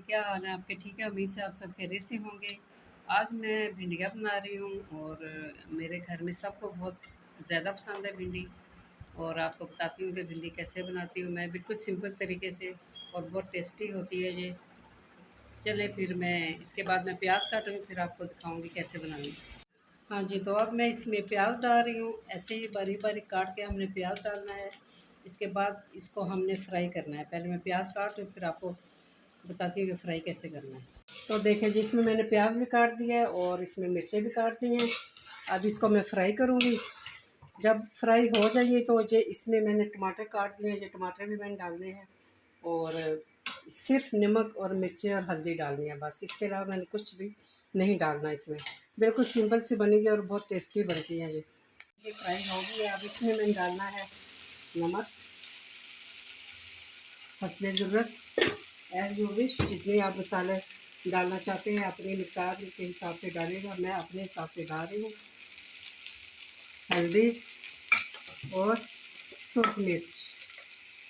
क्या हाल है आपके? ठीक है, उम्मीद से आप सब खैरियत से होंगे। आज मैं भिंडियाँ बना रही हूँ और मेरे घर में सबको बहुत ज़्यादा पसंद है भिंडी। और आपको बताती हूँ कि भिंडी कैसे बनाती हूँ मैं, बिल्कुल सिंपल तरीके से, और बहुत टेस्टी होती है ये। चलिए फिर मैं इसके बाद मैं प्याज काटूँगी, फिर आपको दिखाऊँगी कैसे बनानी। हाँ जी, तो अब मैं इसमें प्याज डाल रही हूँ। ऐसे ही बारीक बारीक काट के हमने प्याज डालना है। इसके बाद इसको हमने फ्राई करना है। पहले मैं प्याज काट लूँ, फिर आपको बताती हूँ कि फ्राई कैसे करना है। तो देखिए जी, इसमें मैंने प्याज भी काट दिया है और इसमें मिर्चें भी काट दी हैं। अब इसको मैं फ्राई करूँगी। जब फ्राई हो जाइए तो ये इसमें मैंने टमाटर काट दिए हैं, ये टमाटर भी मैंने डालने हैं। और सिर्फ नमक और मिर्चें और हल्दी डालनी है बस, इसके अलावा मैंने कुछ भी नहीं डालना इसमें। बिल्कुल सिंपल सी बनेगी और बहुत टेस्टी बनती है ये फ्राई होगी। अब इसमें मैंने डालना है नमक हस्बे ज़रूरत, एज़ यू विश। जितने आप मसाले डालना चाहते हैं अपने मिक़दार के हिसाब से डालिएगा। मैं अपने हिसाब से डाल रही हूँ। हल्दी और सूखी मिर्च,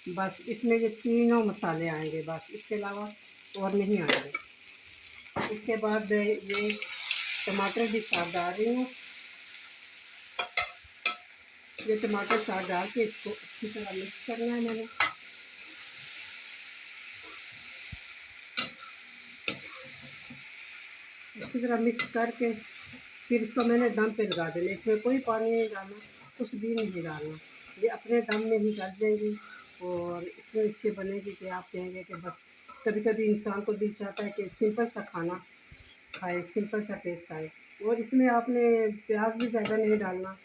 बस इसमें ये तीनों मसाले आएंगे बस, इसके अलावा और नहीं आएंगे। इसके बाद ये टमाटर भी साथ डाल रही हूँ। ये टमाटर साथ डाल के इसको अच्छी तरह मिक्स करना है मैंने। अच्छी तरह मिक्स करके फिर इसको मैंने दम पे लगा देना। इसमें कोई पानी नहीं डालना, कुछ भी नहीं डालना। ये अपने दम में ही गल जाएगी और इतनी अच्छी बनेगी कि आप कहेंगे कि बस। कभी कभी इंसान को दिल चाहता है कि सिंपल सा खाना खाए, सिंपल सा टेस्ट आए। और इसमें आपने प्याज भी ज़्यादा नहीं डालना।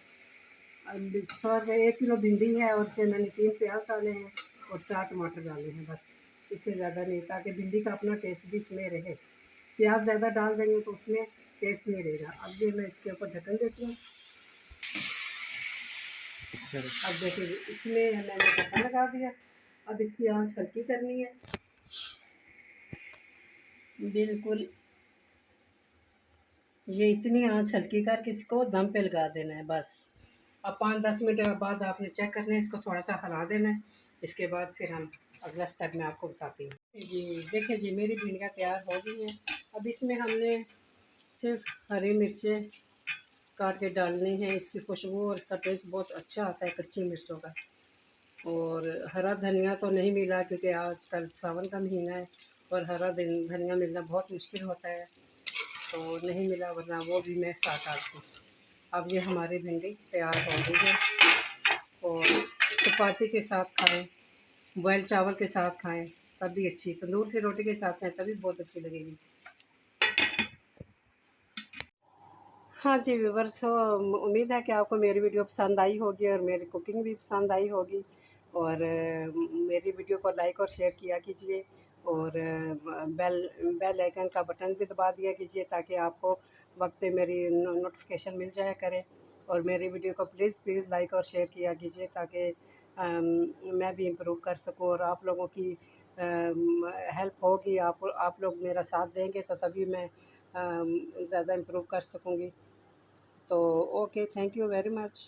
अब 1 किलो भिंडी है और इसमें मैंने 3 प्याज डाले हैं और 4 टमाटर डाले हैं बस, इससे ज़्यादा नहीं, ताकि भिंडी का अपना टेस्ट भी इसमें रहे। प्याज ज़्यादा डाल देंगे तो उसमें टेस्ट नहीं रहेगा। अब ये मैं इसके ऊपर ढक्कन देती हूँ। अब देखिए इसमें मैंने ढक्कन लगा दिया। अब इसकी आंच हल्की करनी है बिल्कुल। ये इतनी आंच हल्की करके इसको दम पे लगा देना है बस। अब 5-10 मिनट बाद आपने चेक करना है, इसको थोड़ा सा हिला देना है। इसके बाद फिर हम अगला स्टेप मैं आपको बताती हूँ जी। देखिए जी, मेरी भिंडियाँ तैयार हो गई हैं। अब इसमें हमने सिर्फ हरी मिर्चें काट के डालनी है। इसकी खुशबू और इसका टेस्ट बहुत अच्छा आता है कच्ची मिर्चों का। और हरा धनिया तो नहीं मिला क्योंकि आजकल सावन का महीना है और हरा धनिया मिलना बहुत मुश्किल होता है, तो नहीं मिला, वरना वो भी मैं साथ डालती हूँ। अब ये हमारी भिंडी तैयार हो गई है और चपाती के साथ खाएं, बॉयल चावल के साथ खाएं तब भी अच्छी, तंदूर की रोटी के साथ खाएं तभी बहुत अच्छी लगेगी। हाँ जी व्यूवर्स, उम्मीद है कि आपको मेरी वीडियो पसंद आई होगी और मेरी कुकिंग भी पसंद आई होगी। और मेरी वीडियो को लाइक और शेयर किया कीजिए और बेल आइकन का बटन भी दबा दिया कीजिए ताकि आपको वक्त पे मेरी नोटिफिकेशन मिल जाया करे। और मेरी वीडियो को प्लीज़ प्लीज़ लाइक और शेयर किया कीजिए ताकि मैं भी इम्प्रूव कर सकूँ और आप लोगों की हेल्प होगी। आप लोग मेरा साथ देंगे तो तभी मैं ज़्यादा इम्प्रूव कर सकूँगी। तो okay, thank you very much.